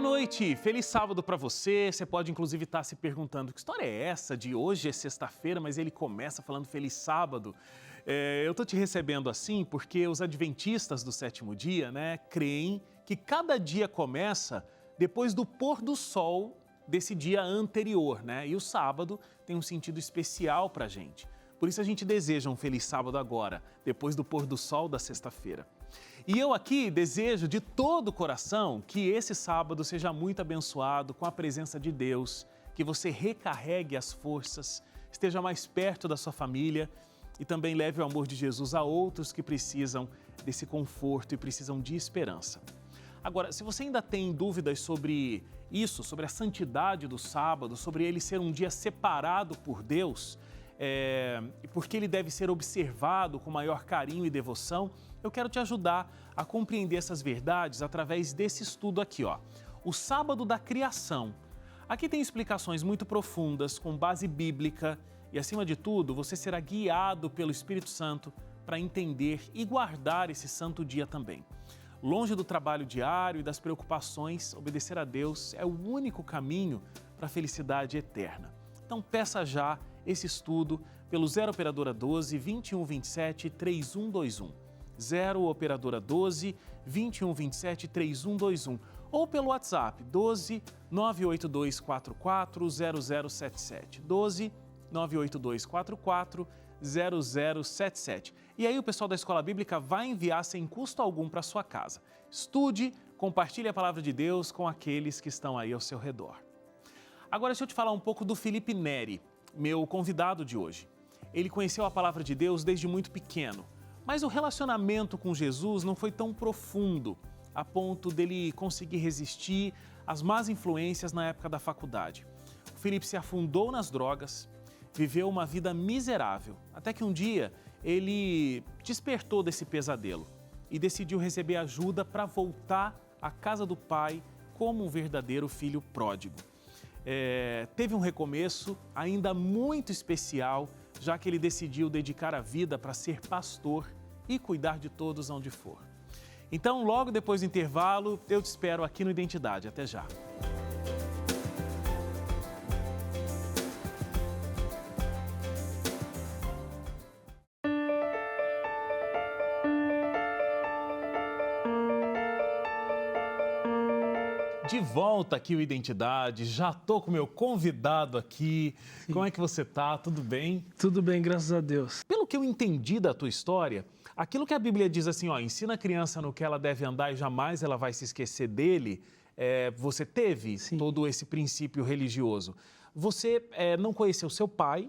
Boa noite, feliz sábado para você. Você pode inclusive estar se perguntando, que história é essa de hoje é sexta-feira, mas ele começa falando feliz sábado. Eu estou te recebendo assim porque os adventistas do sétimo dia, creem que cada dia começa depois do pôr do sol desse dia anterior, E o sábado tem um sentido especial para a gente. Por isso a gente deseja um feliz sábado agora, depois do pôr do sol da sexta-feira. E eu aqui desejo de todo o coração que esse sábado seja muito abençoado com a presença de Deus, que você recarregue as forças, esteja mais perto da sua família e também leve o amor de Jesus a outros que precisam desse conforto e precisam de esperança. Agora, se você ainda tem dúvidas sobre isso, sobre a santidade do sábado, sobre ele ser um dia separado por Deus, e porque ele deve ser observado com maior carinho e devoção, eu quero te ajudar a compreender essas verdades através desse estudo aqui, O Sábado da Criação. Aqui tem explicações muito profundas, com base bíblica e, acima de tudo, você será guiado pelo Espírito Santo para entender e guardar esse santo dia também. Longe do trabalho diário e das preocupações, obedecer a Deus é o único caminho para a felicidade eterna. Então peça já esse estudo pelo 0 Operadora 12 2127 3121. 0 Operadora 12 2127 3121 ou pelo WhatsApp 12 98244 0077. 12 98244 0077. E aí o pessoal da Escola Bíblica vai enviar sem custo algum para sua casa. Estude, compartilhe a palavra de Deus com aqueles que estão aí ao seu redor. Agora deixa eu te falar um pouco do Felipe Neri, meu convidado de hoje. Ele conheceu a palavra de Deus desde muito pequeno, mas o relacionamento com Jesus não foi tão profundo, a ponto dele conseguir resistir às más influências na época da faculdade. O Felipe se afundou nas drogas, viveu uma vida miserável, até que um dia ele despertou desse pesadelo e decidiu receber ajuda para voltar à casa do pai como um verdadeiro filho pródigo. Teve um recomeço ainda muito especial, já que ele decidiu dedicar a vida para ser pastor e cuidar de todos onde for. Então, logo depois do intervalo, eu te espero aqui no Identidade. Até já! De volta aqui o Identidade, já tô com o meu convidado aqui. Sim. Como é que você tá? Tudo bem? Tudo bem, graças a Deus. Pelo que eu entendi da tua história, aquilo que a Bíblia diz assim, ensina a criança no que ela deve andar e jamais ela vai se esquecer dele, você teve Sim. todo esse princípio religioso. Você não conheceu seu pai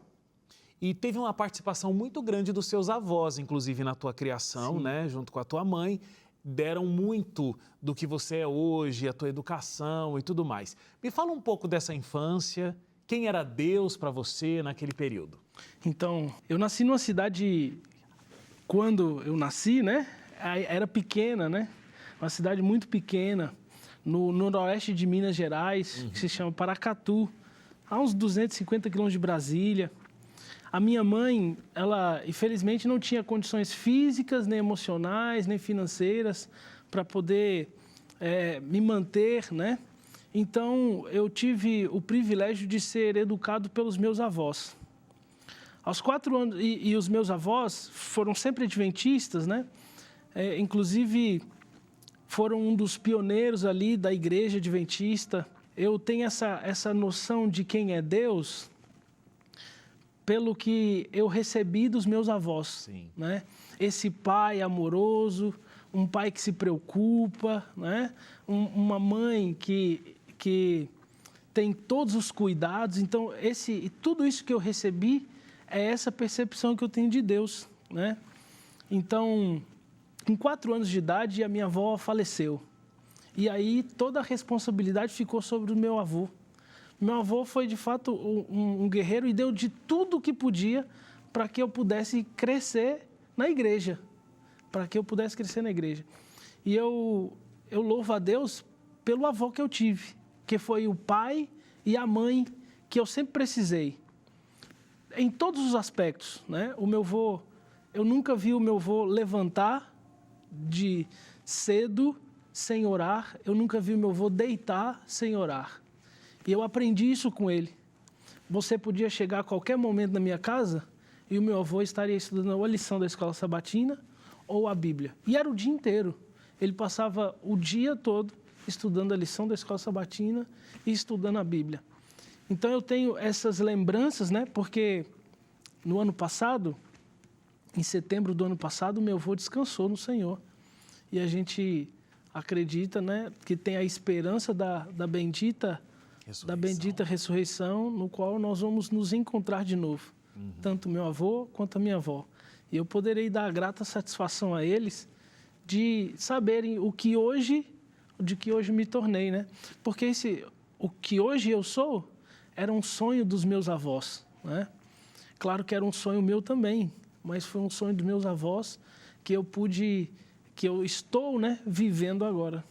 e teve uma participação muito grande dos seus avós, inclusive na tua criação, junto com a tua mãe. Deram muito do que você é hoje, a tua educação e tudo mais. Me fala um pouco dessa infância, quem era Deus para você naquele período? Então, eu nasci numa cidade, quando eu nasci, era pequena, uma cidade muito pequena, no noroeste de Minas Gerais, que se chama Paracatu, a uns 250 quilômetros de Brasília. A minha mãe, ela, infelizmente, não tinha condições físicas, nem emocionais, nem financeiras para poder me manter, Então, eu tive o privilégio de ser educado pelos meus avós. Aos 4 anos, e os meus avós foram sempre adventistas, Inclusive, foram um dos pioneiros ali da igreja adventista. Eu tenho essa noção de quem é Deus pelo que eu recebi dos meus avós, Esse pai amoroso, um pai que se preocupa, Uma mãe que tem todos os cuidados. Então, tudo isso que eu recebi é essa percepção que eu tenho de Deus, Então, com 4 anos de idade, a minha avó faleceu. E aí, toda a responsabilidade ficou sobre o meu avô. Meu avô foi, de fato, um guerreiro e deu de tudo o que podia para que eu pudesse crescer na igreja. E eu louvo a Deus pelo avô que eu tive, que foi o pai e a mãe que eu sempre precisei. Em todos os aspectos, O meu avô, eu nunca vi o meu avô levantar de cedo sem orar, eu nunca vi meu avô deitar sem orar. E eu aprendi isso com ele. Você podia chegar a qualquer momento na minha casa e o meu avô estaria estudando ou a lição da escola sabatina ou a Bíblia. E era o dia inteiro. Ele passava o dia todo estudando a lição da escola sabatina e estudando a Bíblia. Então eu tenho essas lembranças, né? Porque no ano passado, em setembro do ano passado, meu avô descansou no Senhor. E a gente acredita, né, que tem a esperança da bendita ressurreição, no qual nós vamos nos encontrar de novo. Tanto meu avô quanto a minha avó. E eu poderei dar a grata satisfação a eles de saberem de que hoje me tornei, né? Porque o que hoje eu sou era um sonho dos meus avós, né? Claro que era um sonho meu também, mas foi um sonho dos meus avós que eu estou, né, vivendo agora.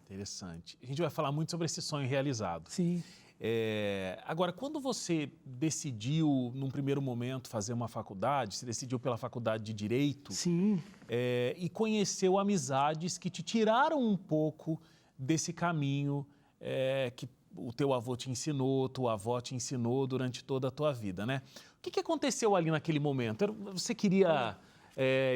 Interessante. A gente vai falar muito sobre esse sonho realizado. Sim. Agora, quando você decidiu, num primeiro momento, fazer uma faculdade, você decidiu pela faculdade de Direito. Sim. E conheceu amizades que te tiraram um pouco desse caminho que o teu avô te ensinou, tua avó te ensinou durante toda a tua vida, né? O que aconteceu ali naquele momento? Você queria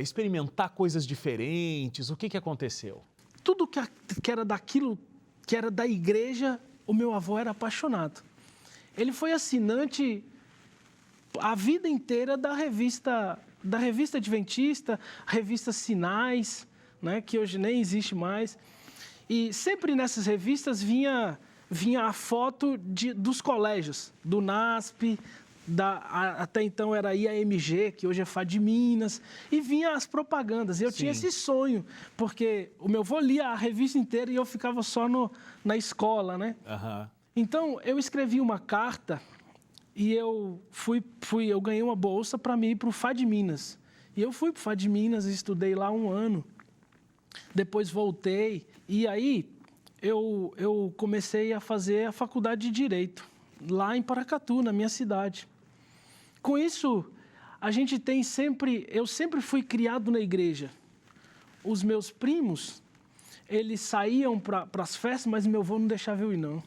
experimentar coisas diferentes? O que aconteceu? Tudo que era daquilo, que era da igreja, o meu avô era apaixonado. Ele foi assinante a vida inteira da revista Adventista, a revista Sinais, né, que hoje nem existe mais. E sempre nessas revistas vinha a foto dos colégios, do NASP, até então era IAMG, que hoje é FAD Minas, e vinha as propagandas. E eu tinha esse sonho, porque o meu avô lia a revista inteira e eu ficava só na escola, né? Uhum. Então, eu escrevi uma carta e eu ganhei uma bolsa para mim ir para o FAD Minas. E eu fui para o FAD Minas, estudei lá 1 ano, depois voltei, e aí eu comecei a fazer a faculdade de Direito, lá em Paracatu, na minha cidade. Com isso, eu sempre fui criado na igreja. Os meus primos, eles saíam para as festas, mas meu avô não deixava eu ir, não.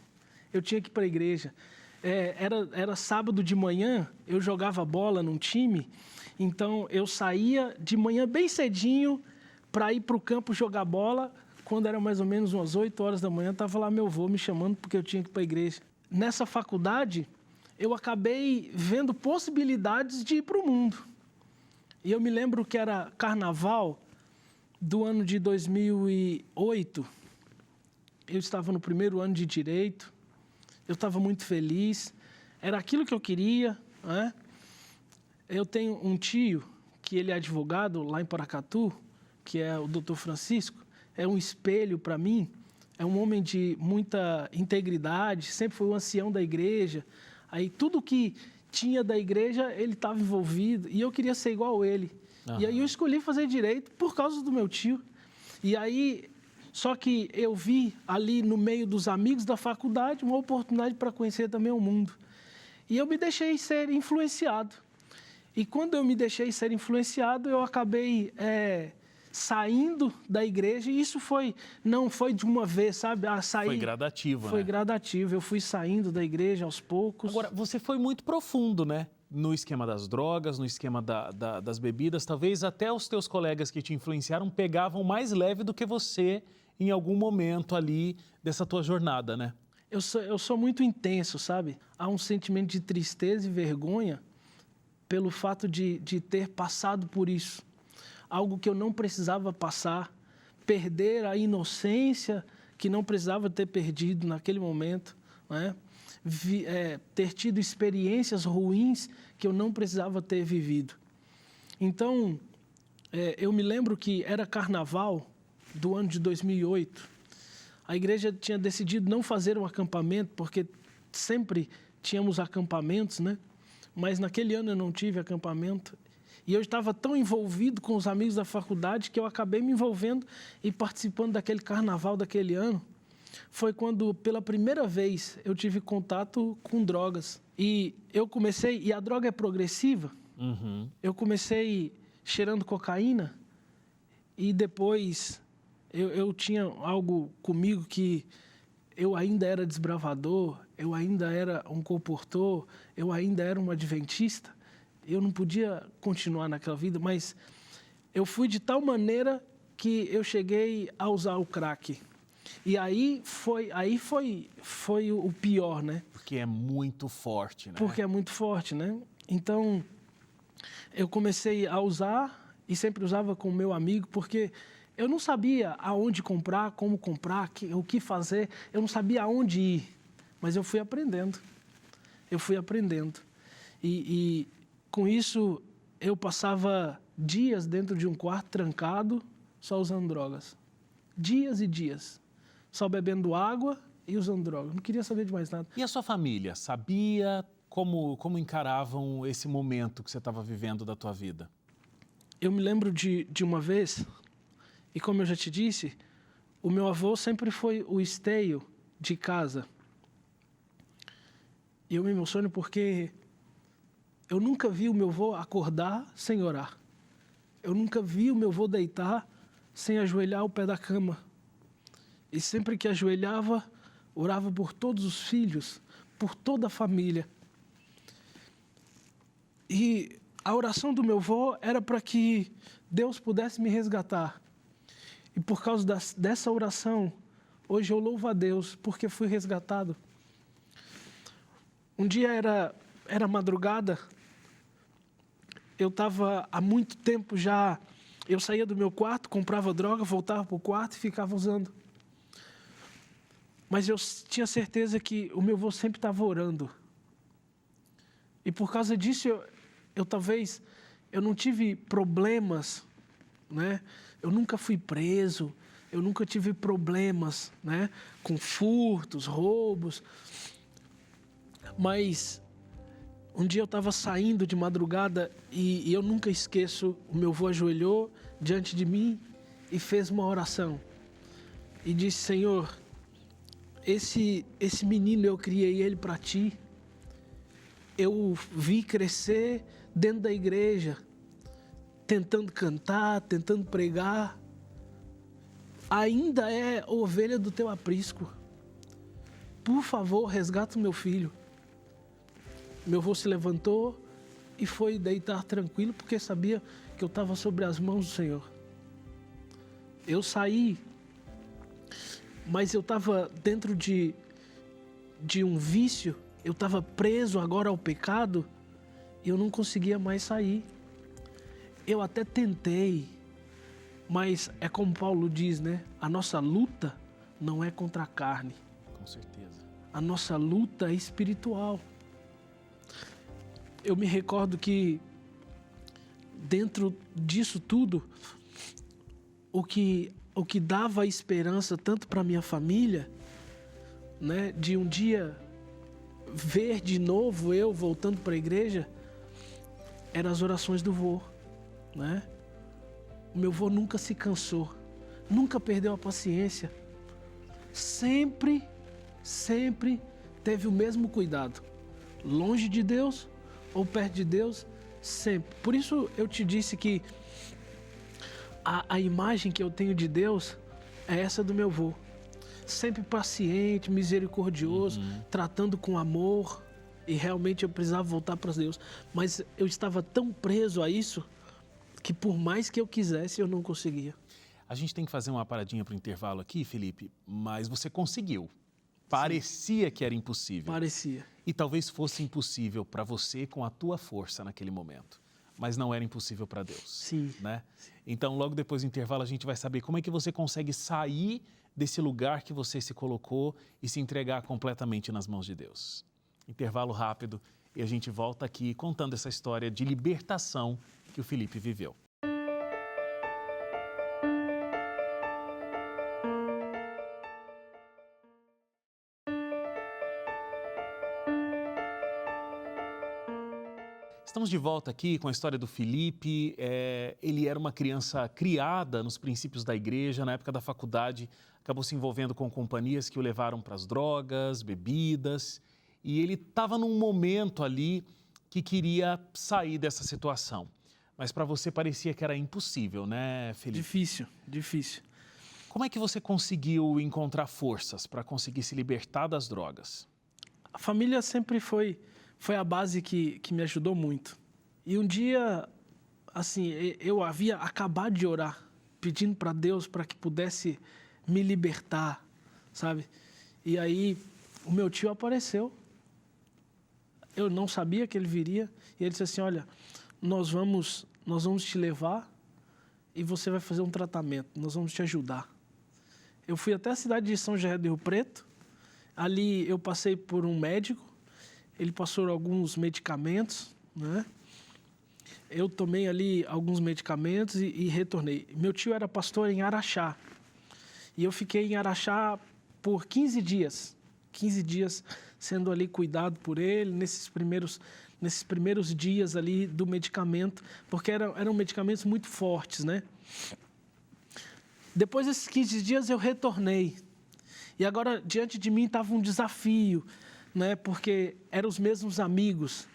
Eu tinha que ir para a igreja. Era sábado de manhã, eu jogava bola num time, então eu saía de manhã bem cedinho para ir para o campo jogar bola. Quando era mais ou menos umas 8 horas da manhã, estava lá meu avô me chamando porque eu tinha que ir para a igreja. Nessa faculdade, eu acabei vendo possibilidades de ir para o mundo. E eu me lembro que era carnaval do ano de 2008. Eu estava no primeiro ano de Direito. Eu estava muito feliz. Era aquilo que eu queria, né? Eu tenho um tio, que ele é advogado lá em Paracatu, que é o Dr. Francisco. É um espelho para mim. É um homem de muita integridade, sempre foi o ancião da igreja. Aí tudo que tinha da igreja, ele estava envolvido e eu queria ser igual a ele. Uhum. E aí eu escolhi fazer Direito por causa do meu tio. E aí, só que eu vi ali no meio dos amigos da faculdade uma oportunidade para conhecer também o mundo. E eu me deixei ser influenciado. E quando eu me deixei ser influenciado, eu acabei saindo da igreja, e isso não foi de uma vez, sabe? Foi gradativo, Foi né? gradativo, eu fui saindo da igreja aos poucos. Agora, você foi muito profundo, né? No esquema das drogas, no esquema das bebidas, talvez até os teus colegas que te influenciaram pegavam mais leve do que você em algum momento ali dessa tua jornada, né? Eu sou muito intenso, sabe? Há um sentimento de tristeza e vergonha pelo fato de ter passado por isso. Algo que eu não precisava passar, perder a inocência que não precisava ter perdido naquele momento, né? Ter tido experiências ruins que eu não precisava ter vivido. Então, eu me lembro que era carnaval do ano de 2008. A igreja tinha decidido não fazer um acampamento, porque sempre tínhamos acampamentos, né? Mas naquele ano eu não tive acampamento. E eu estava tão envolvido com os amigos da faculdade que eu acabei me envolvendo e participando daquele carnaval daquele ano. Foi quando, pela primeira vez, eu tive contato com drogas. E a droga é progressiva. Uhum. Eu comecei cheirando cocaína e depois Eu tinha algo comigo que eu ainda era desbravador, eu ainda era um comportor, eu ainda era um adventista. Eu não podia continuar naquela vida, mas eu fui de tal maneira que eu cheguei a usar o crack. E aí foi o pior, né? Porque é muito forte, né? Porque é muito forte, né? Então, eu comecei a usar e sempre usava com o meu amigo, porque eu não sabia aonde comprar, como comprar, o que fazer. Eu não sabia aonde ir, mas eu fui aprendendo. E com isso, eu passava dias dentro de um quarto trancado, só usando drogas. Dias e dias. Só bebendo água e usando droga. Não queria saber de mais nada. E a sua família sabia como encaravam esse momento que você estava vivendo da tua vida? Eu me lembro de uma vez, e como eu já te disse, o meu avô sempre foi o esteio de casa. E eu me emociono porque eu nunca vi o meu avô acordar sem orar. Eu nunca vi o meu avô deitar sem ajoelhar ao pé da cama. E sempre que ajoelhava, orava por todos os filhos, por toda a família. E a oração do meu avô era para que Deus pudesse me resgatar. E por causa dessa oração, hoje eu louvo a Deus porque fui resgatado. Um dia era madrugada, eu estava há muito tempo já, eu saía do meu quarto, comprava droga, voltava para o quarto e ficava usando. Mas eu tinha certeza que o meu avô sempre estava orando. E por causa disso, talvez eu não tive problemas, né? Eu nunca fui preso, eu nunca tive problemas, né? Com furtos, roubos. Mas um dia eu estava saindo de madrugada e eu nunca esqueço, o meu avô ajoelhou diante de mim e fez uma oração. E disse: Senhor, esse menino eu criei ele para ti. Eu vi crescer dentro da igreja, tentando cantar, tentando pregar. Ainda é ovelha do teu aprisco. Por favor, resgata o meu filho. Meu avô se levantou e foi deitar tranquilo, porque sabia que eu estava sobre as mãos do Senhor. Eu saí, mas eu estava dentro de um vício, eu estava preso agora ao pecado e eu não conseguia mais sair. Eu até tentei, mas é como Paulo diz, né? A nossa luta não é contra a carne. Com certeza. A nossa luta é espiritual. Eu me recordo que dentro disso tudo, o que dava esperança tanto para minha família, né, de um dia ver de novo eu voltando para a igreja, eram as orações do vô, né? O meu vô nunca se cansou, nunca perdeu a paciência, sempre teve o mesmo cuidado, longe de Deus ou perto de Deus, sempre. Por isso eu te disse que a imagem que eu tenho de Deus é essa do meu avô. Sempre paciente, misericordioso, tratando com amor. E realmente eu precisava voltar para Deus. Mas eu estava tão preso a isso que por mais que eu quisesse, eu não conseguia. A gente tem que fazer uma paradinha para o intervalo aqui, Felipe, mas você conseguiu. Parecia que era impossível. Parecia. E talvez fosse impossível para você com a tua força naquele momento. Mas não era impossível para Deus. Sim. Né? Então, logo depois do intervalo, a gente vai saber como é que você consegue sair desse lugar que você se colocou e se entregar completamente nas mãos de Deus. Intervalo rápido e a gente volta aqui contando essa história de libertação que o Felipe viveu. Estamos de volta aqui com a história do Felipe. Ele era uma criança criada nos princípios da igreja. Na época da faculdade, acabou se envolvendo com companhias que o levaram para as drogas, bebidas. E ele estava num momento ali que queria sair dessa situação. Mas para você parecia que era impossível, né, Felipe? Difícil. Como é que você conseguiu encontrar forças para conseguir se libertar das drogas? A família sempre foi a base que me ajudou muito. E um dia, assim, eu havia acabado de orar, pedindo para Deus para que pudesse me libertar, sabe? E aí o meu tio apareceu. Eu não sabia que ele viria. E ele disse assim, olha, nós vamos te levar e você vai fazer um tratamento. Nós vamos te ajudar. Eu fui até a cidade de São José do Rio Preto. Ali eu passei por um médico. Ele passou alguns medicamentos, né? Eu tomei ali alguns medicamentos e retornei. Meu tio era pastor em Araxá. E eu fiquei em Araxá por 15 dias. 15 dias sendo ali cuidado por ele, nesses primeiros dias ali do medicamento, porque eram medicamentos muito fortes, né? Depois desses 15 dias eu retornei. E agora, diante de mim, estava um desafio, né? Porque eram os mesmos amigos.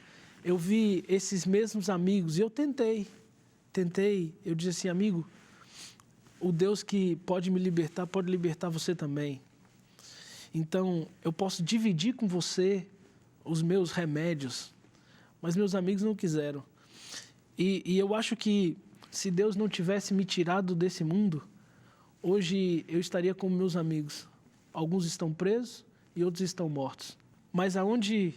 Eu vi esses mesmos amigos e eu tentei. Eu disse assim, amigo, o Deus que pode me libertar, pode libertar você também. Então, eu posso dividir com você os meus remédios, mas meus amigos não quiseram. E eu acho que se Deus não tivesse me tirado desse mundo, hoje eu estaria com meus amigos. Alguns estão presos e outros estão mortos. Mas aonde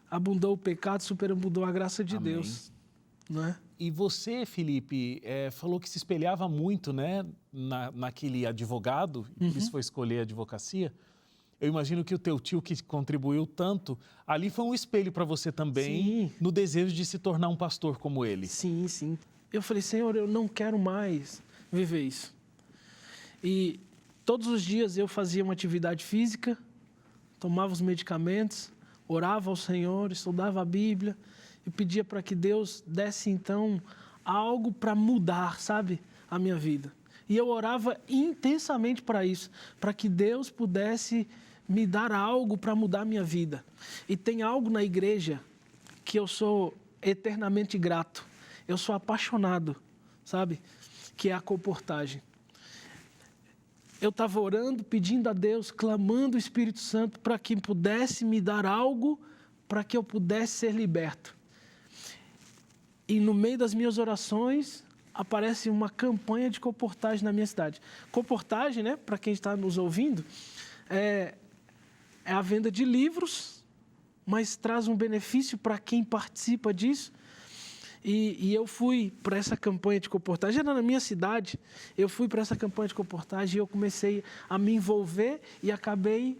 abundou o pecado, superabundou a graça de Amém. Deus. Não é? E você, Felipe, falou que se espelhava muito, né, naquele advogado, e por isso foi escolher a advocacia. Eu imagino que o teu tio, que contribuiu tanto, ali foi um espelho para você também, Sim. no desejo de se tornar um pastor como ele. Sim, sim. Eu falei, Senhor, eu não quero mais viver isso. E todos os dias eu fazia uma atividade física, tomava os medicamentos, orava ao Senhor, estudava a Bíblia e pedia para que Deus desse, então, algo para mudar, sabe, a minha vida. E eu orava intensamente para isso, para que Deus pudesse me dar algo para mudar a minha vida. E tem algo na igreja que eu sou eternamente grato. Eu sou apaixonado, sabe? Que é a comportagem. Eu estava orando, pedindo a Deus, clamando o Espírito Santo para que pudesse me dar algo para que eu pudesse ser liberto. E no meio das minhas orações, aparece uma campanha de comportagem na minha cidade. Comportagem, né, para quem está nos ouvindo, é a venda de livros, mas traz um benefício para quem participa disso. E eu fui para essa campanha de comportagem, era na minha cidade, eu fui para essa campanha de comportagem e eu comecei a me envolver e acabei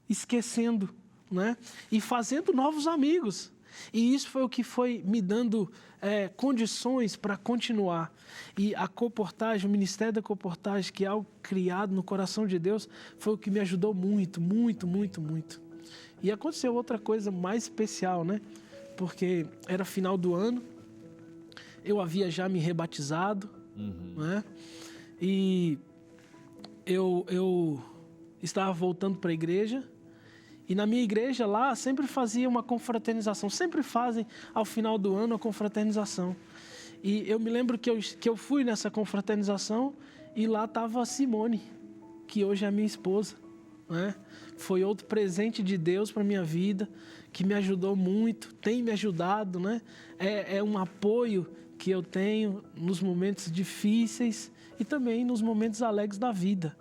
esquecendo, né? E fazendo novos amigos. E isso foi o que foi me dando condições para continuar. E a comportagem, o Ministério da Comportagem, que é algo criado no coração de Deus, foi o que me ajudou muito, muito, muito, muito. E aconteceu outra coisa mais especial, né? Porque era final do ano, eu havia já me rebatizado, né? E eu estava voltando para a igreja. E na minha igreja lá sempre fazia uma confraternização, sempre fazem ao final do ano a confraternização. E eu me lembro que eu fui nessa confraternização e lá estava a Simone, que hoje é a minha esposa, né? Foi outro presente de Deus para a minha vida, que me ajudou muito, tem me ajudado, né? É um apoio que eu tenho nos momentos difíceis e também nos momentos alegres da vida.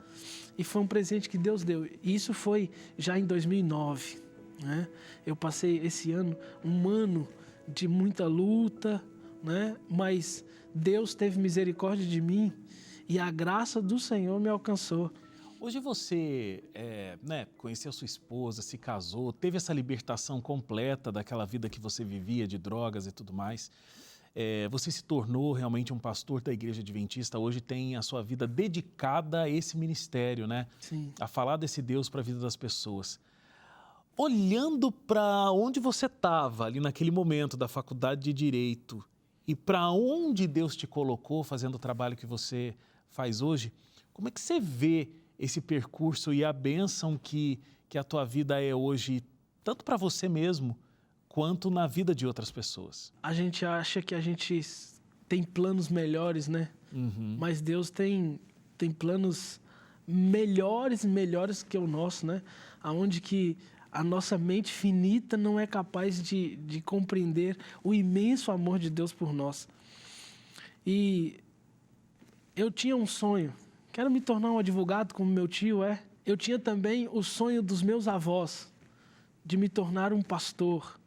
E foi um presente que Deus deu. E isso foi já em 2009, né? Eu passei esse ano, um ano de muita luta, né? Mas Deus teve misericórdia de mim e a graça do Senhor me alcançou. Hoje você conheceu sua esposa, se casou, teve essa libertação completa daquela vida que você vivia de drogas e tudo mais. Você se tornou realmente um pastor da Igreja Adventista, hoje tem a sua vida dedicada a esse ministério, né? Sim. A falar desse Deus para a vida das pessoas. Olhando para onde você estava ali naquele momento da faculdade de Direito e para onde Deus te colocou fazendo o trabalho que você faz hoje, como é que você vê esse percurso e a bênção que a tua vida é hoje, tanto para você mesmo, quanto na vida de outras pessoas? A gente acha que a gente tem planos melhores, né? Mas Deus tem planos melhores que o nosso, né? Aonde que a nossa mente finita não é capaz de compreender o imenso amor de Deus por nós. E eu tinha um sonho, quero me tornar um advogado como meu tio é. Eu tinha também o sonho dos meus avós, de me tornar um pastor.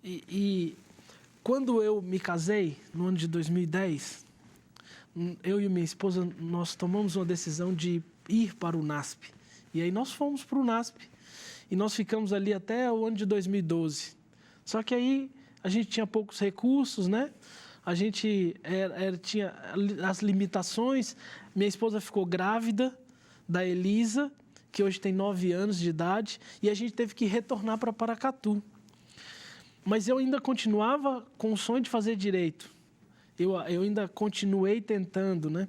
E quando eu me casei, no ano de 2010, eu e minha esposa, nós tomamos uma decisão de ir para o NASP. E aí nós fomos para o NASP. E nós ficamos ali até o ano de 2012. Só que aí a gente tinha poucos recursos, né? A gente tinha as limitações. Minha esposa ficou grávida da Elisa, que hoje tem 9 anos de idade, e a gente teve que retornar para Paracatu. Mas eu ainda continuava com o sonho de fazer direito. Eu ainda continuei tentando, né?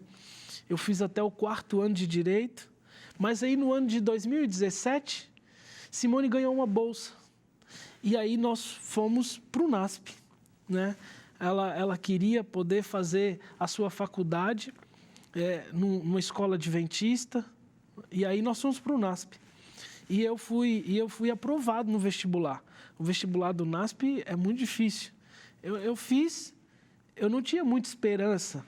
Eu fiz até o 4º ano de direito, mas aí no ano de 2017, Simone ganhou uma bolsa. E aí nós fomos para o NASP, né? Ela queria poder fazer a sua faculdade numa escola adventista, e aí nós fomos para o NASP. E eu fui aprovado no vestibular. O vestibular do NASP é muito difícil. Eu fiz, eu não tinha muita esperança,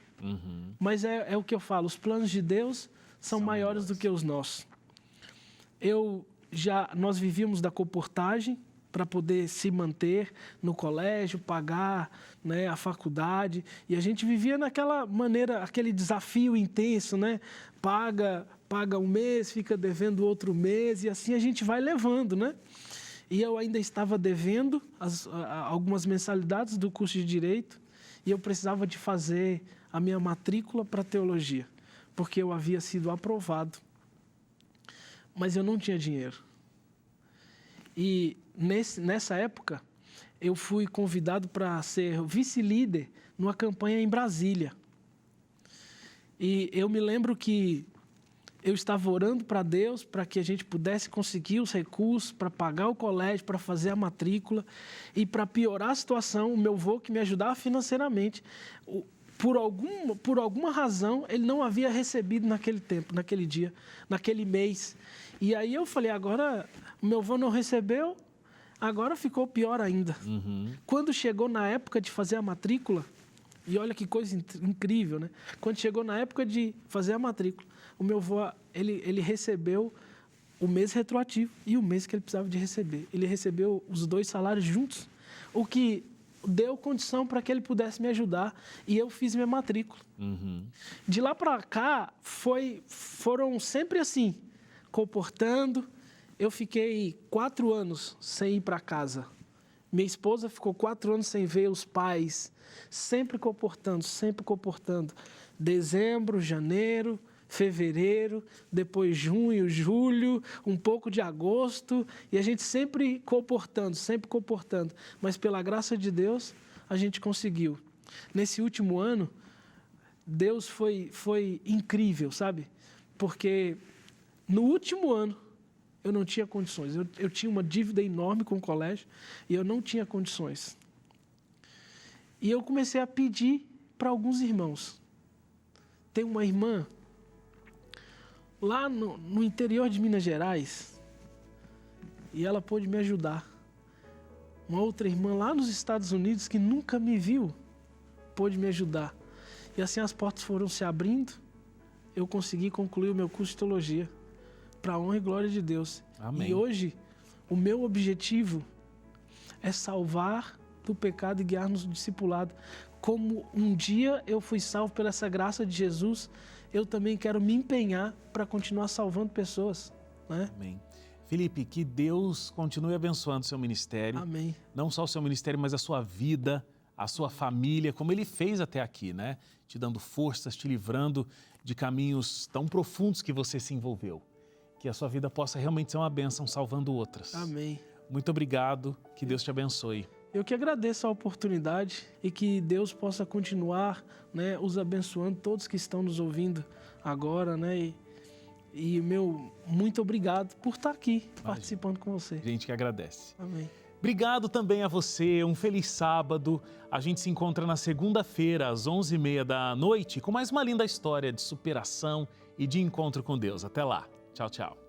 mas é o que eu falo, os planos de Deus são maiores do que os nossos. Nós vivíamos da comportagem para poder se manter no colégio, pagar, né, a faculdade. E a gente vivia naquela maneira, aquele desafio intenso, né? Paga um mês, fica devendo outro mês, e assim a gente vai levando, né? E eu ainda estava devendo algumas mensalidades do curso de Direito, e eu precisava de fazer a minha matrícula para Teologia, porque eu havia sido aprovado. Mas eu não tinha dinheiro. E nessa época, eu fui convidado para ser vice-líder numa campanha em Brasília. E eu me lembro que eu estava orando para Deus para que a gente pudesse conseguir os recursos para pagar o colégio, para fazer a matrícula. E para piorar a situação, o meu avô, que me ajudava financeiramente, por alguma razão, ele não havia recebido naquele tempo, naquele dia, naquele mês. E aí eu falei, agora o meu avô não recebeu, agora ficou pior ainda. Quando chegou na época de fazer a matrícula, e olha que coisa incrível, né? Quando chegou na época de fazer a matrícula, o meu avô, ele recebeu o mês retroativo e o mês que ele precisava de receber. Ele recebeu os 2 salários juntos, o que deu condição para que ele pudesse me ajudar, e eu fiz minha matrícula. De lá para cá, foram sempre assim, comportando. Eu fiquei 4 anos sem ir para casa. Minha esposa ficou 4 anos sem ver os pais, sempre comportando. Dezembro, janeiro, fevereiro, depois junho, julho, um pouco de agosto, e a gente sempre comportando. Mas pela graça de Deus, a gente conseguiu. Nesse último ano, Deus foi incrível, sabe? Porque no último ano, eu não tinha condições. Eu tinha uma dívida enorme com o colégio e eu não tinha condições. E eu comecei a pedir para alguns irmãos. Tem uma irmã lá no interior de Minas Gerais e ela pôde me ajudar. Uma outra irmã lá nos Estados Unidos que nunca me viu pôde me ajudar. E assim as portas foram se abrindo, eu consegui concluir o meu curso de Teologia, para a honra e glória de Deus. Amém. E hoje, o meu objetivo é salvar do pecado e guiar no discipulado. Como um dia eu fui salvo pela essa graça de Jesus, eu também quero me empenhar para continuar salvando pessoas, né? Amém. Felipe, que Deus continue abençoando o seu ministério. Amém. Não só o seu ministério, mas a sua vida, a sua família, como Ele fez até aqui, né? Te dando forças, te livrando de caminhos tão profundos que você se envolveu. Que a sua vida possa realmente ser uma bênção, salvando outras. Amém. Muito obrigado, que Deus te abençoe. Eu que agradeço a oportunidade e que Deus possa continuar, né, os abençoando, todos que estão nos ouvindo agora, né? E meu muito obrigado por estar aqui participando com você. Gente que agradece. Amém. Obrigado também a você, um feliz sábado. A gente se encontra na segunda-feira, às 11h30 da noite, com mais uma linda história de superação e de encontro com Deus. Até lá. Tchau, tchau.